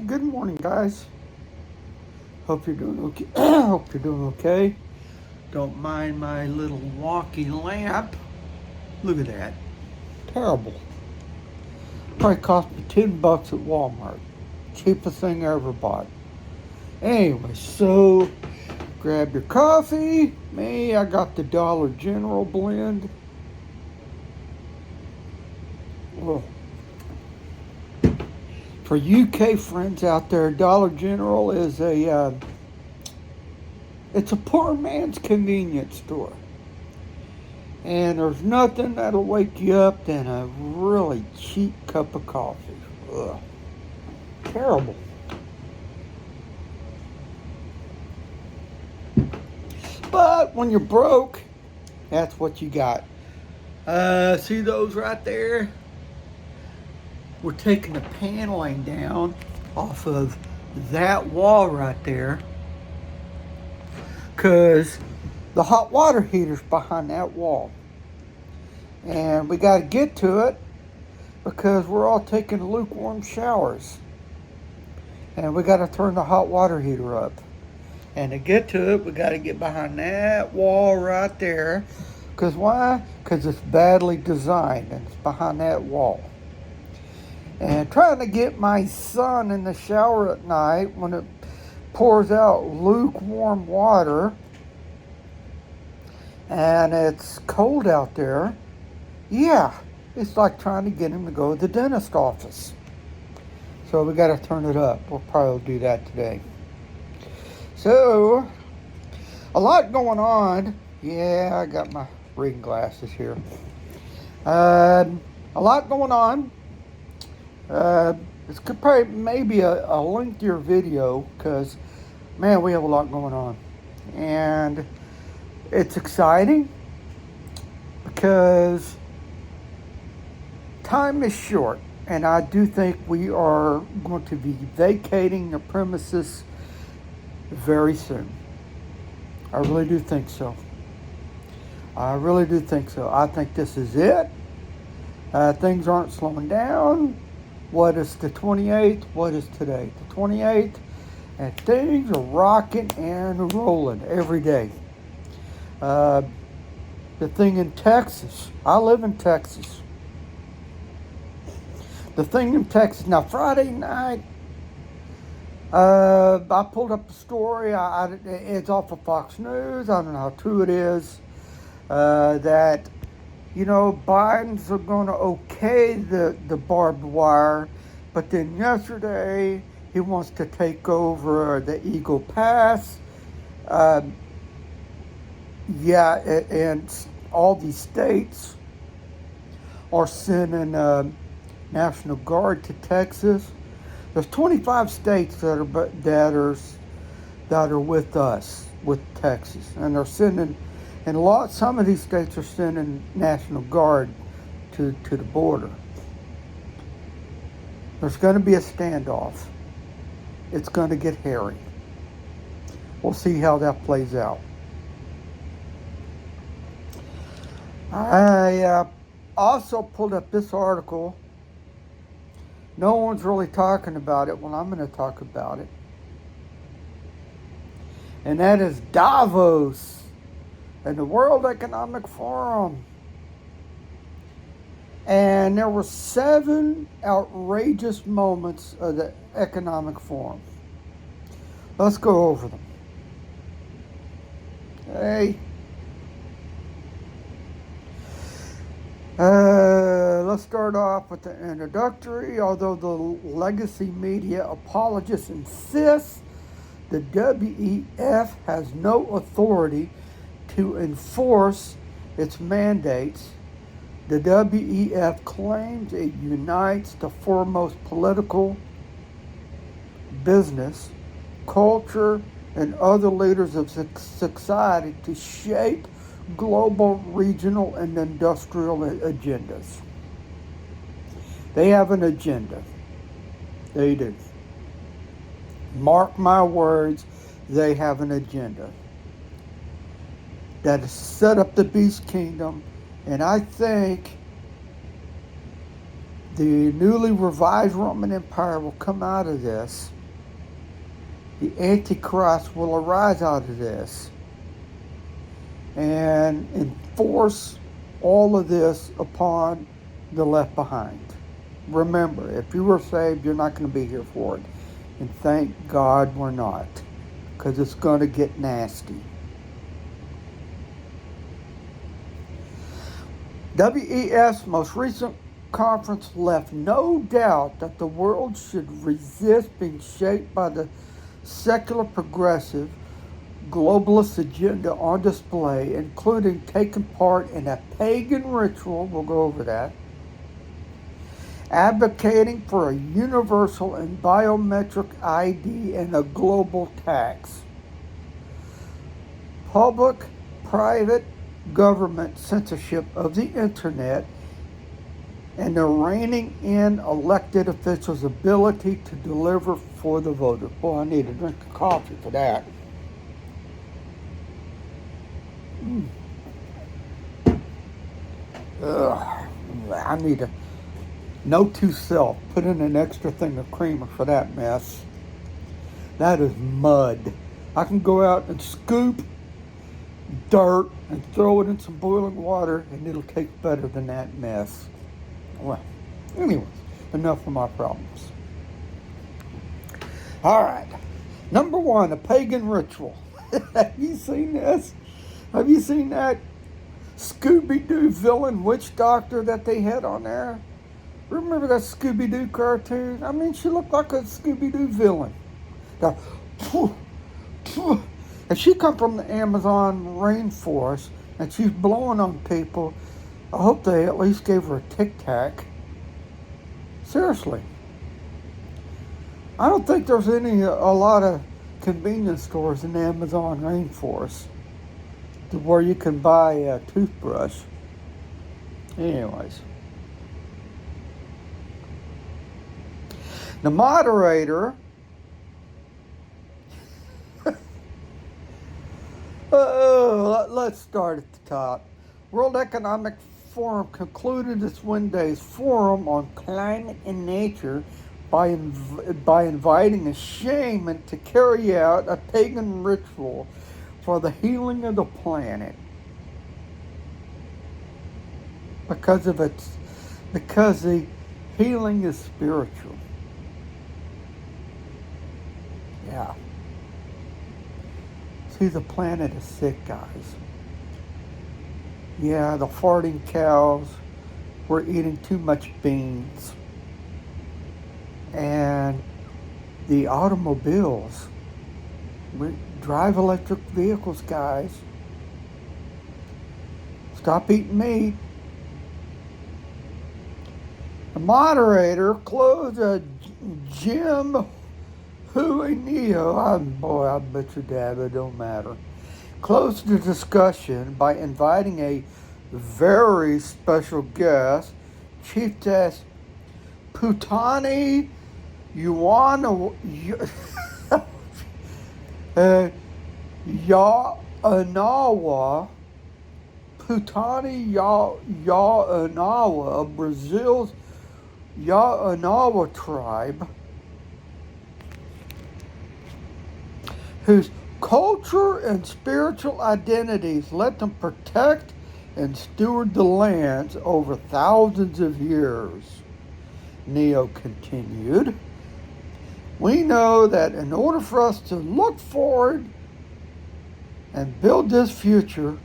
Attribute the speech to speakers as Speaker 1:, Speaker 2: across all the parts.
Speaker 1: Good morning, guys. Hope you're doing okay. Hope you're doing okay. Don't mind my little wonky lamp. Look at that. Terrible. Probably cost me $10 at Walmart. Cheapest thing I ever bought. Anyway, so grab your coffee. Me, I got the Dollar General blend. Oh. For UK friends out there, Dollar General is it's a poor man's convenience store. And there's nothing that'll wake you up than a really cheap cup of coffee. Ugh. Terrible. But when you're broke, that's what you got. See those right there? We're taking the paneling down off of that wall right there because the hot water heater's behind that wall. And we got to get to it because we're all taking lukewarm showers. And we got to turn the hot water heater up. And to get to it, we got to get behind that wall right there. Because why? Because it's badly designed and it's behind that wall. And trying to get my son in the shower at night when it pours out lukewarm water and it's cold out there, yeah, it's like trying to get him to go to the dentist office. So we got to turn it up. We'll probably do that today. So, a lot going on. Yeah, I got my reading glasses here. A lot going on. It's probably maybe a lengthier video because, man, we have a lot going on. And it's exciting because time is short. And I do think we are going to be vacating the premises very soon. I really do think so. I really do think so. I think this is it. Things aren't slowing down. What is the 28th? What is today? The 28th. And things are rocking and rolling every day. The thing in Texas. I live in Texas. The thing in Texas. Now, Friday night, I pulled up the story. It's off of Fox News. I don't know how true it is. That Biden's are going to okay the barbed wire, but then yesterday he wants to take over the Eagle Pass. And all these states are sending National Guard to Texas. There's 25 states that are with us, with Texas, and they're sending. And some of these states are sending National Guard to the border. There's going to be a standoff. It's going to get hairy. We'll see how that plays out. I also pulled up this article. No one's really talking about it. Well, I'm going to talk about it. And that is Davos and the World Economic Forum. And there were 7 outrageous moments of the Economic Forum. Let's go over them. Hey. Let's start off with the introductory. Although the legacy media apologists insist the WEF has no authority to enforce its mandates, the WEF claims it unites the foremost political, business, culture, and other leaders of society to shape global, regional, and industrial agendas. They have an agenda. They do. Mark my words, they have an agenda that has set up the beast kingdom, and I think the newly revised Roman Empire will come out of this the Antichrist will arise out of this and enforce all of this upon the left behind. Remember, if you were saved, you're not going to be here for it. And thank God we're not, because it's going to get nasty. WEF's most recent conference left no doubt that the world should resist being shaped by the secular progressive globalist agenda on display, including taking part in a pagan ritual, we'll go over that, advocating for a universal and biometric ID and a global tax, public-private government censorship of the internet, and the reining in elected officials' ability to deliver for the voter. Boy, I need a drink of coffee for that. Ugh. I need a note to self. Put in an extra thing of creamer for that mess. That is mud. I can go out and scoop dirt and throw it in some boiling water and it'll taste better than that mess. Well, anyways, enough of my problems. All right. Number one, a pagan ritual. Have you seen this? Have you seen that Scooby-Doo villain witch doctor that they had on there? Remember that Scooby-Doo cartoon? I mean, she looked like a Scooby-Doo villain. And she come from the Amazon rainforest, and she's blowing on people. I hope they at least gave her a Tic Tac. Seriously. I don't think there's a lot of convenience stores in the Amazon rainforest to where you can buy a toothbrush. Anyways. The moderator let's start at the top. World Economic Forum concluded its Wednesday's forum on climate and nature by inviting a shaman to carry out a pagan ritual for the healing of the planet because the healing is spiritual. Yeah. See, the planet is sick, guys. Yeah, the farting cows were eating too much beans. And the automobiles, we drive electric vehicles, guys. Stop eating meat. The moderator closed a Jim Hui Neo, I bet your dad, it don't matter, closed the discussion by inviting a very special guest, Chiefess Putani Yaanawa, Putani Yaanawa of Brazil's Yaanawa tribe, whose culture and spiritual identities let them protect and steward the lands over thousands of years. Neo continued, we know that in order for us to look forward and build this future,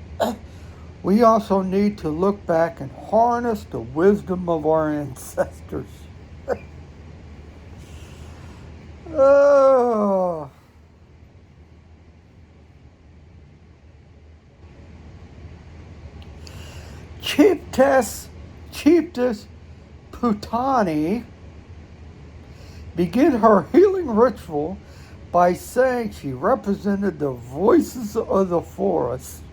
Speaker 1: we also need to look back and harness the wisdom of our ancestors. Oh. Chiefess Putani began her healing ritual by saying she represented the voices of the forest.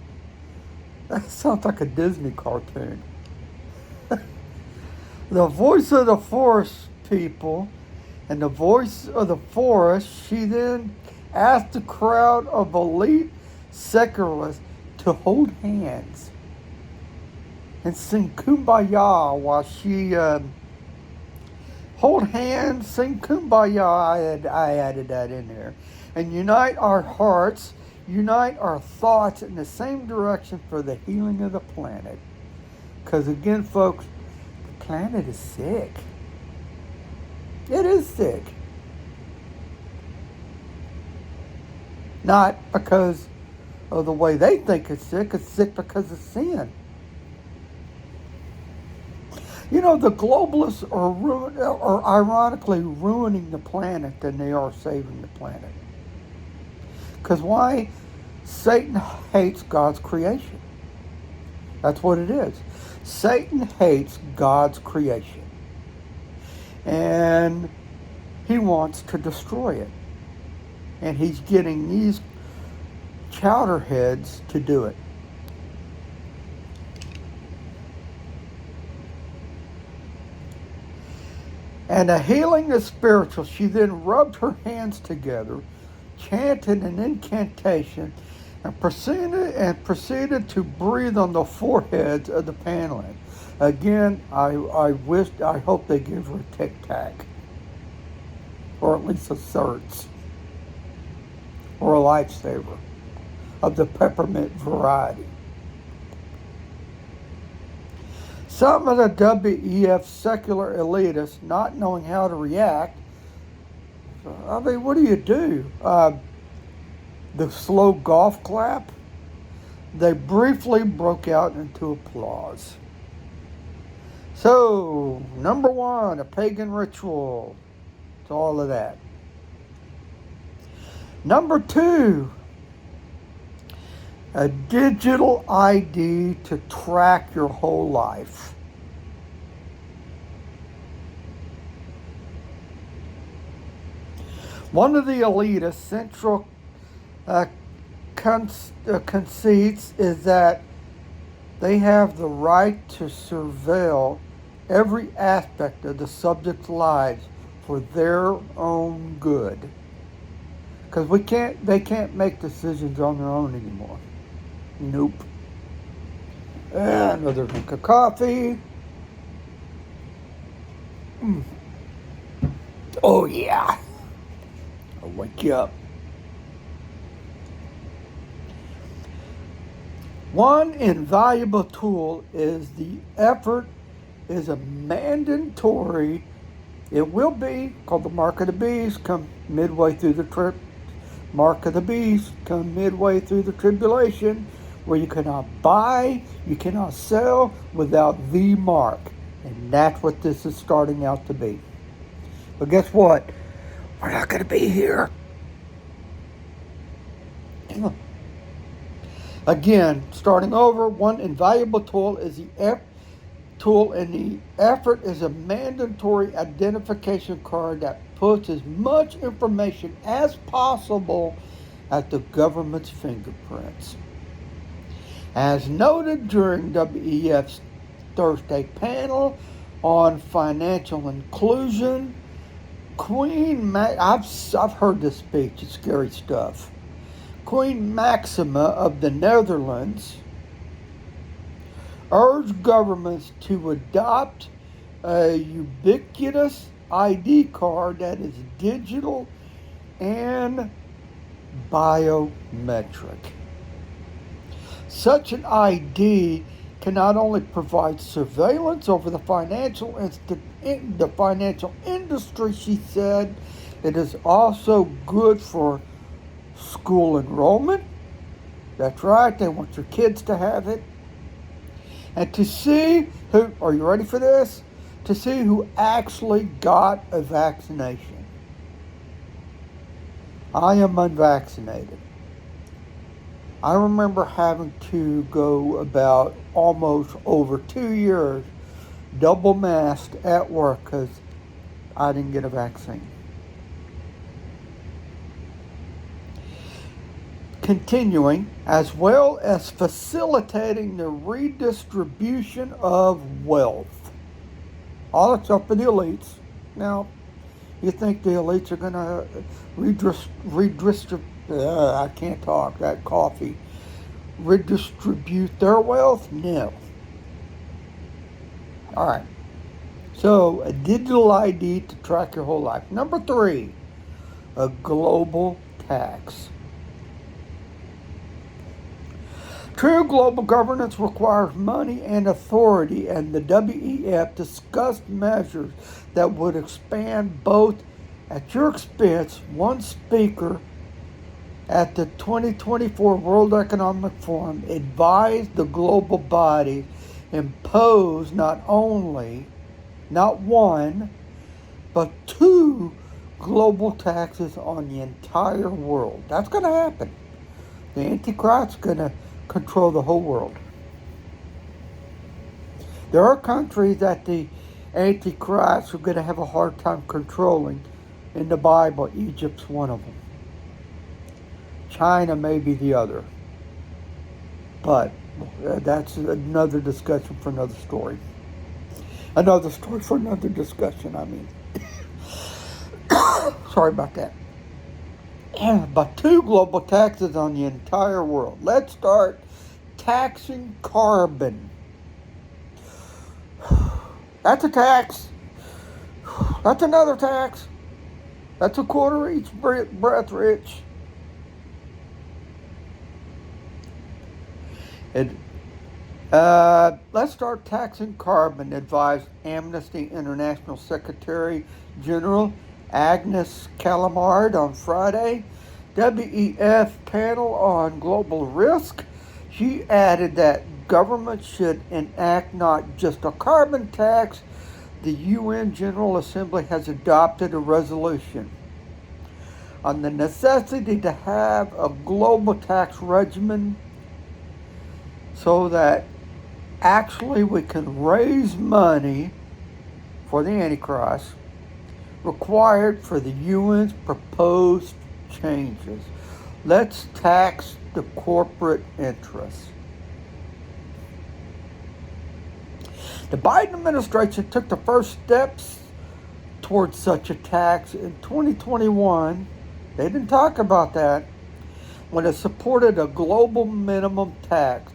Speaker 1: That sounds like a Disney cartoon. The voice of the forest people and the voice of the forest, she then asked the crowd of elite secularists to hold hands and sing Kumbaya while she hold hands, sing Kumbaya. I added that in there. and unite our hearts, unite our thoughts in the same direction for the healing of the planet. Because again, folks, the planet is sick. It is sick. Not because of the way they think it's sick because of sin. You know, the globalists are ironically ruining the planet than they are saving the planet. Because why? Satan hates God's creation. That's what it is. Satan hates God's creation. And he wants to destroy it. And he's getting these chowderheads to do it. And the healing is spiritual. She then rubbed her hands together, chanted an incantation, and proceeded to breathe on the foreheads of the panelists. Again, I hope they give her a Tic Tac, or at least a Certs, or a Lifesaver of the peppermint variety. Some of the WEF secular elitists, not knowing how to react, I mean, what do? The slow golf clap? They briefly broke out into applause. So, number one, a pagan ritual. It's all of that. Number two, a digital ID to track your whole life. One of the elitist central conceits is that they have the right to surveil every aspect of the subject's lives for their own good. Because they can't make decisions on their own anymore. Nope. Another drink of coffee. Oh yeah. I'll wake you up. One invaluable tool is the effort is a mandatory. It will be called the Mark of the Beast come midway through the trip. Mark of the Beast come midway through the tribulation, where you cannot buy, you cannot sell without the mark. And that's what this is starting out to be. But guess what? We're not going to be here. Again, starting over, one invaluable tool is the effort is a mandatory identification card that puts as much information as possible at the government's fingerprints. As noted during WEF's Thursday panel on financial inclusion, I've heard this speech, it's scary stuff. Queen Maxima of the Netherlands urged governments to adopt a ubiquitous ID card that is digital and biometric. Such an ID can not only provide surveillance over the financial industry, she said, it is also good for school enrollment. That's right, they want your kids to have it. And to see who, are you ready for this? To see who actually got a vaccination. I am unvaccinated. I remember having to go about almost over 2 years double masked at work because I didn't get a vaccine. Continuing, as well as facilitating the redistribution of wealth. All that's up for the elites. Now, you think the elites are going to redistribute, I can't talk, that coffee, redistribute their wealth? No. All right. So, a digital ID to track your whole life. Number 3, a global tax. True global governance requires money and authority, and the WEF discussed measures that would expand both at your expense. One speaker at the 2024 World Economic Forum advised the global body impose not one, but 2 global taxes on the entire world. That's going to happen. The Antichrist's going to control the whole world. There are countries that the Antichrist are going to have a hard time controlling. In the Bible, Egypt's one of them. China may be the other. But that's another discussion for another story. Another story for another discussion, I mean. Sorry about that. But 2 global taxes on the entire world. Let's start taxing carbon. That's a tax. That's another tax. That's a quarter each breath, Rich. Let's start taxing carbon, advised Amnesty International Secretary General Agnes Callamard on Friday. WEF panel on global risk. She added that government should enact not just a carbon tax. The UN General Assembly has adopted a resolution on the necessity to have a global tax regimen so that actually we can raise money for the Antichrist required for the UN's proposed changes. Let's tax the corporate interests. The Biden administration took the first steps towards such a tax in 2021. They didn't talk about that when it supported a global minimum tax.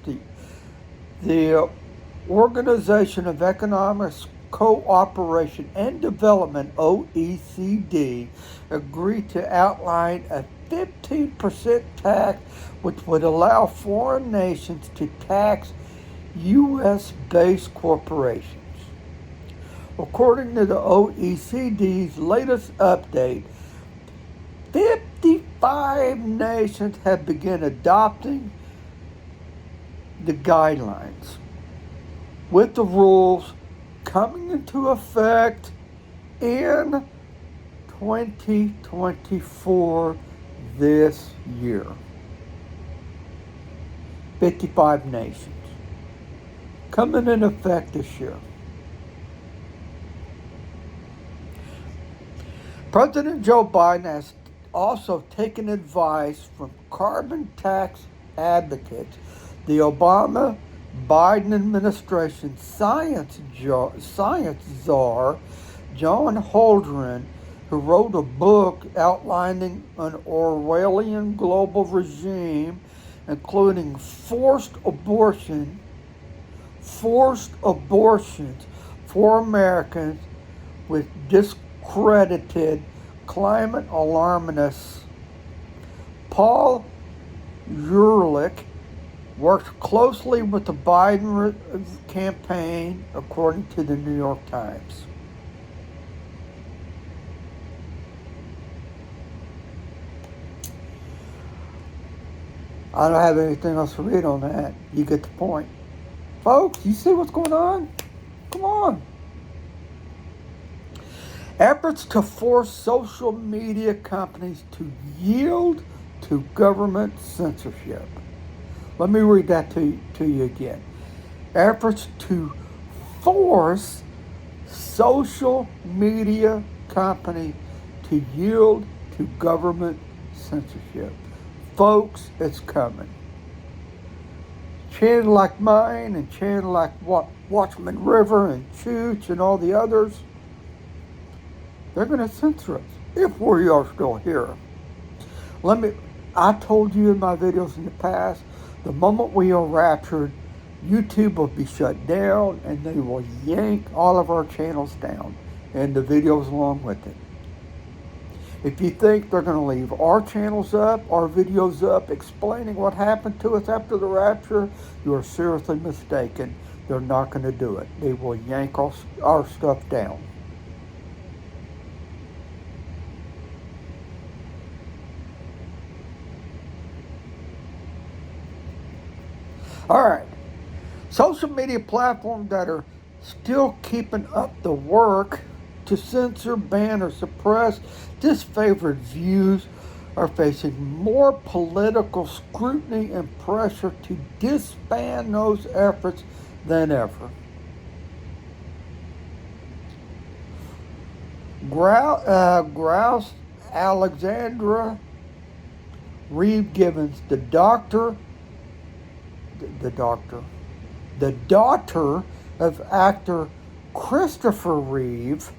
Speaker 1: The Organization of Economic Cooperation and Development, OECD, agreed to outline a 15% tax which would allow foreign nations to tax U.S.-based corporations. According to the OECD's latest update, 55 nations have begun adopting the guidelines, with the rules coming into effect in 2024 this year. 55 nations coming in effect this year. President Joe Biden has also taken advice from carbon tax advocates. The Obama-Biden administration science czar, John Holdren, who wrote a book outlining an Orwellian global regime, including forced abortions for Americans, with discredited climate alarmists. Paul Ehrlich worked closely with the Biden campaign, according to the New York Times. I don't have anything else to read on that. You get the point. Folks, you see what's going on? Come on. Efforts to force social media companies to yield to government censorship. Let me read that to you again. Efforts to force social media companies to yield to government censorship. Folks, it's coming. Channel like mine and channel like Watchman River and Chooch and all the others, they're going to censor us if we are still here. I told you in my videos in the past, the moment we are raptured, YouTube will be shut down and they will yank all of our channels down and the videos along with it. If you think they're going to leave our channels up, our videos up, explaining what happened to us after the rapture, you are seriously mistaken. They're not going to do it. They will yank our stuff down. All right. Social media platforms that are still keeping up the work to censor, ban, or suppress disfavored views are facing more political scrutiny and pressure to disband those efforts than ever. Grouse Alexandra Reeve Gibbons, the daughter of actor Christopher Reeve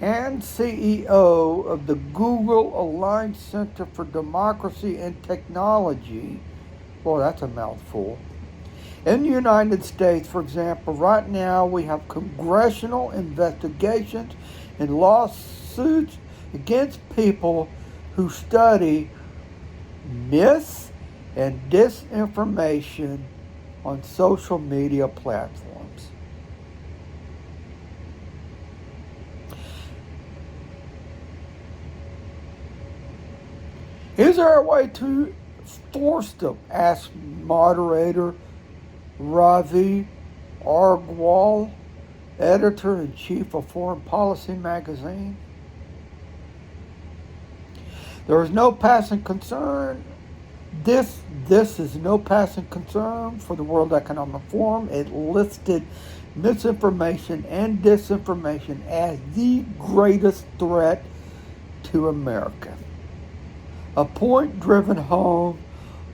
Speaker 1: and CEO of the Google Alliance Center for Democracy and Technology. Boy, that's a mouthful. In the United States, for example, right now we have congressional investigations and lawsuits against people who study myths and disinformation on social media platforms. Is there a way to force them? Asked moderator Ravi Agrawal, editor-in-chief of Foreign Policy magazine. There is no passing concern. This is no passing concern for the World Economic Forum. It listed misinformation and disinformation as the greatest threat to America. A point driven home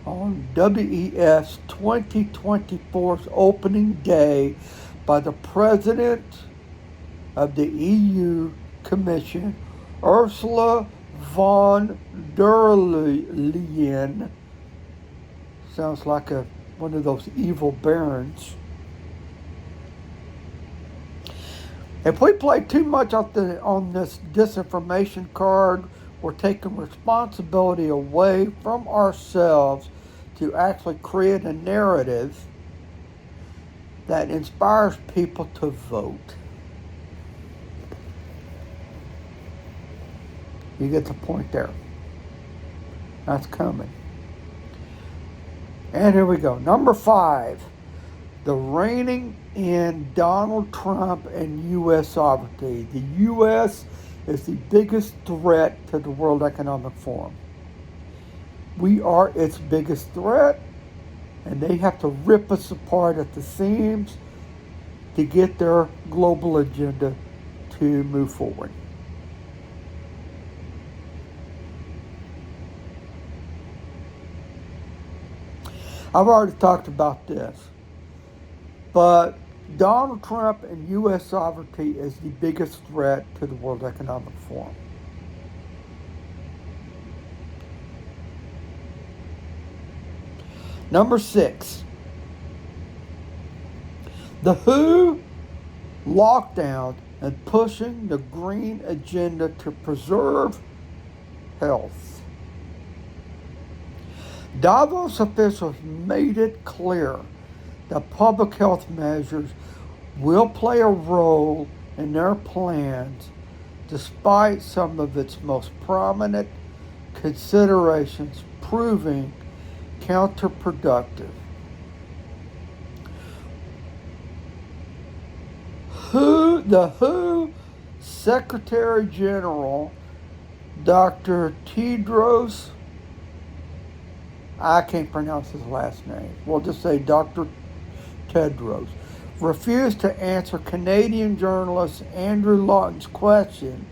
Speaker 1: on WEF's 2024's opening day by the President of the EU Commission, Ursula von der Leyen. Sounds like one of those evil barons. If we play too much on this disinformation card, we're taking responsibility away from ourselves to actually create a narrative that inspires people to vote. You get the point there. That's coming. And here we go. Number 5, the reigning in Donald Trump and U.S. sovereignty. The U.S. is the biggest threat to the World Economic Forum. We are its biggest threat, and they have to rip us apart at the seams to get their global agenda to move forward. I've already talked about this, but Donald Trump and U.S. sovereignty is the biggest threat to the World Economic Forum. Number 6, the WHO lockdown and pushing the green agenda to preserve health. Davos officials made it clear that public health measures will play a role in their plans, despite some of its most prominent considerations proving counterproductive. The WHO Secretary General, Dr. Tedros, I can't pronounce his last name. We'll just say Dr. Tedros, refused to answer Canadian journalist Andrew Lawton's question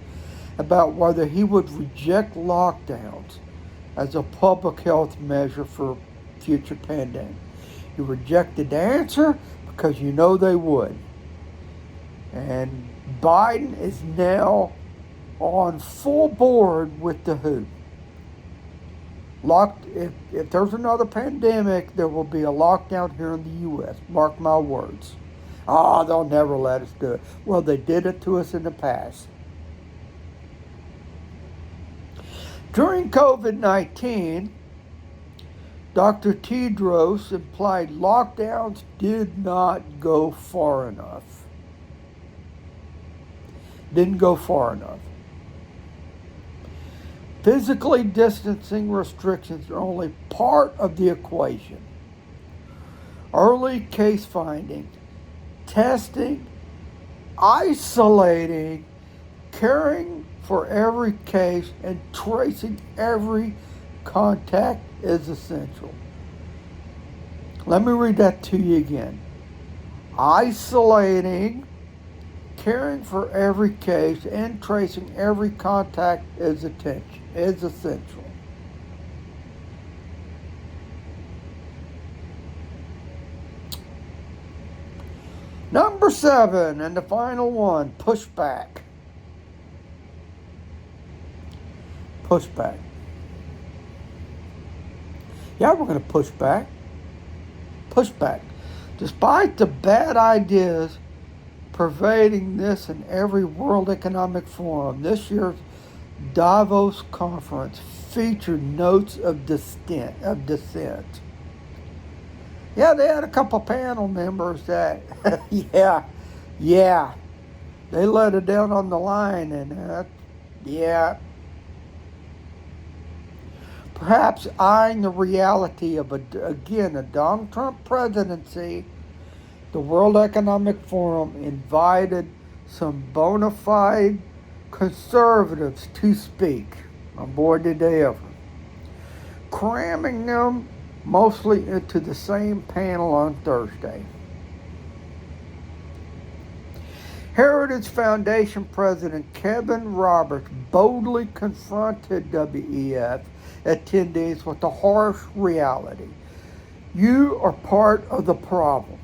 Speaker 1: about whether he would reject lockdowns as a public health measure for future pandemic. He rejected the answer because you know they would. And Biden is now on full board with the WHO. If there's another pandemic, there will be a lockdown here in the U.S. Mark my words. They'll never let us do it. Well, they did it to us in the past. During COVID-19, Dr. Tedros implied lockdowns did not go far enough. Didn't go far enough. Physically distancing restrictions are only part of the equation. Early case finding, testing, isolating, caring for every case, and tracing every contact is essential. Let me read that to you again. Isolating, caring for every case, and tracing every contact is essential. Number 7, and the final one, pushback. Pushback. Yeah, we're going to push back. Pushback. Despite the bad ideas pervading this and every World Economic Forum, this year's Davos conference featured notes of dissent. Yeah, they had a couple panel members that, yeah, they let it down on the line, and yeah. Perhaps eyeing the reality of, a Donald Trump presidency, the World Economic Forum invited some bona fide conservatives to speak. Oh boy, did they ever. Cramming them mostly into the same panel on Thursday. Heritage Foundation President Kevin Roberts boldly confronted WEF attendees with the harsh reality. You are part of the problem.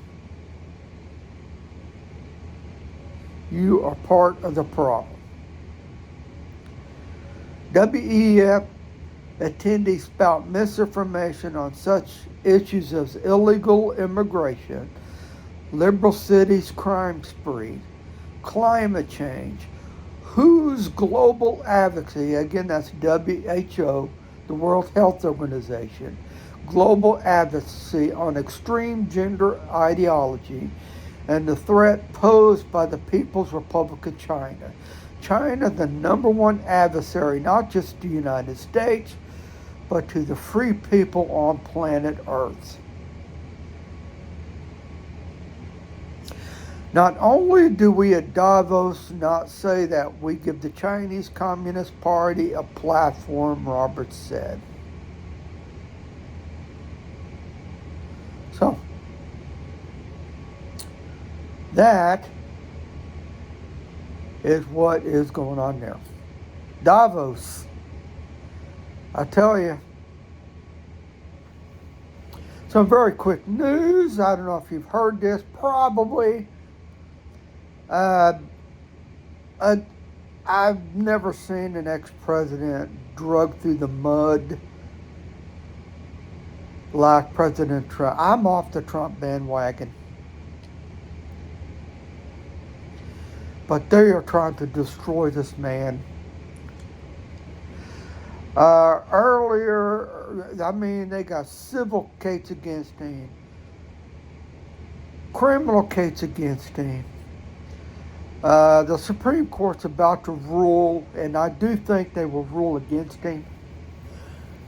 Speaker 1: You are part of the problem. WEF attendees spout misinformation on such issues as illegal immigration, liberal cities crime spree, climate change, whose global advocacy, again that's WHO, the World Health Organization, global advocacy on extreme gender ideology, and the threat posed by the People's Republic of China. China, the number one adversary, not just to the United States, but to the free people on planet Earth. Not only do we at Davos not say that we give the Chinese Communist Party a platform, Roberts said. So, that is what is going on there. Davos, I tell you. Some very quick news. I don't know if you've heard this, probably. I've never seen an ex-president dragged through the mud like President Trump. I'm off the Trump bandwagon. But they are trying to destroy this man. Earlier, they got civil cases against him, criminal cases against him. The Supreme Court's about to rule, and I do think they will rule against him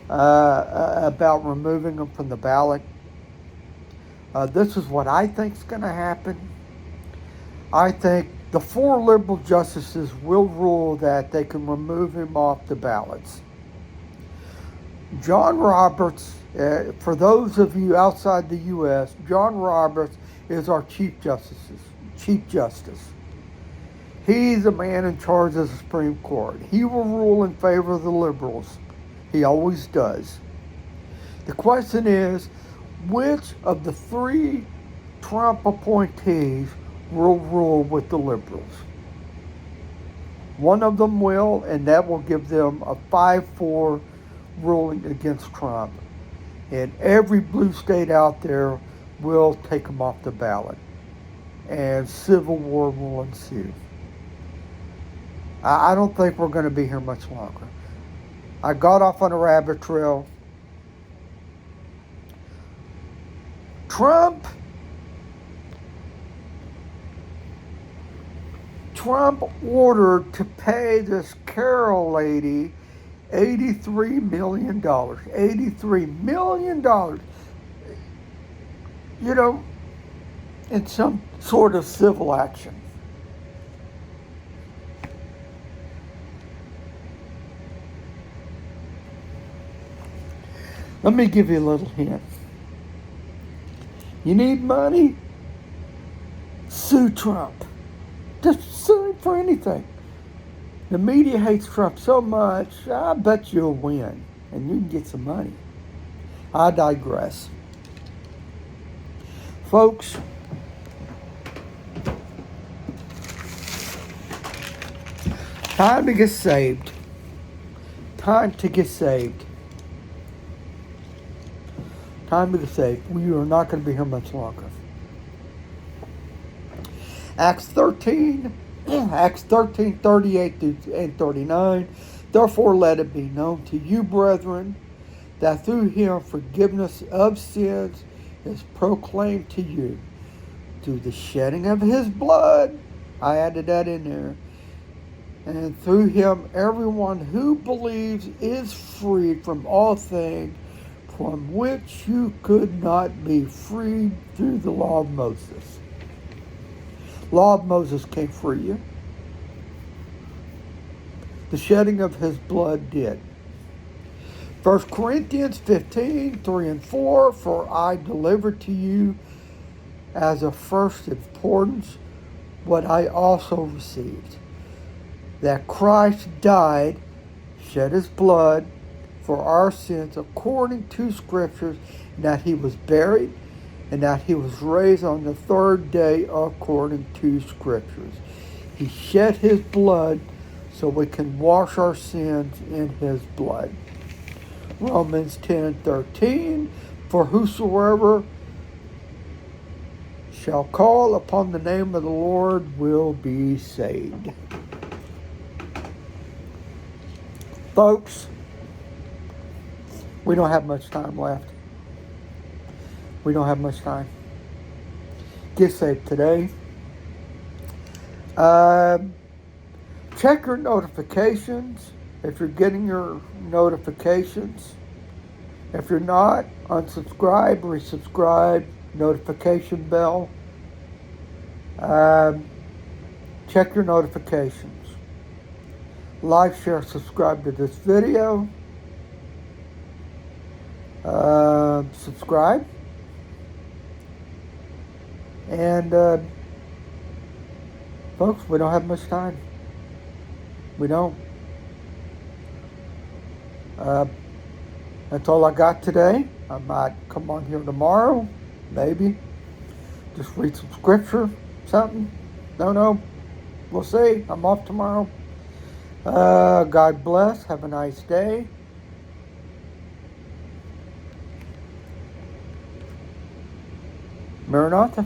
Speaker 1: about removing him from the ballot. This is what I think is going to happen. I think the 4 liberal justices will rule that they can remove him off the ballots. John Roberts, for those of you outside the U.S., John Roberts is our Chief Justice. He's the man in charge of the Supreme Court. He will rule in favor of the liberals. He always does. The question is, which of the 3 Trump appointees will rule with the liberals? One of them will, and that will give them a 5-4 ruling against Trump. And every blue state out there will take him off the ballot. And civil war will ensue. I don't think we're going to be here much longer. I got off on a rabbit trail. Trump ordered to pay this Carol lady $83 million. $83 million. You know, in some sort of civil action. Let me give you a little hint. You need money? Sue Trump. Just sue him for anything. The media hates Trump so much, I bet you'll win and you can get some money. I digress. Folks, time to get saved. Time to get saved. Time to get saved. We are not going to be here much longer. Acts 13, 38 and 39. Therefore let it be known to you, brethren, that through him forgiveness of sins is proclaimed to you. Through the shedding of his blood, I added that in there, and through him everyone who believes is freed from all things from which you could not be freed through the law of Moses. Law of Moses can't free you. The shedding of his blood did. 1 Corinthians 15, 3 and 4, for I delivered to you as of first importance what I also received, that Christ died, shed his blood for our sins according to Scriptures, and that he was buried, and that he was raised on the third day according to Scriptures. He shed his blood so we can wash our sins in his blood. Romans 10:13, for whosoever shall call upon the name of the Lord will be saved. Folks, we don't have much time left. We don't have much time. Get saved today. Check your notifications if you're getting your notifications. If you're not, unsubscribe, resubscribe, notification bell. Check your notifications. Like, share, subscribe to this video. Subscribe. And folks, we don't have much time. We don't. That's all I got today. I might come on here tomorrow, maybe. Just read some scripture, something. Don't know. We'll see. I'm off tomorrow. God bless. Have a nice day. Maranatha.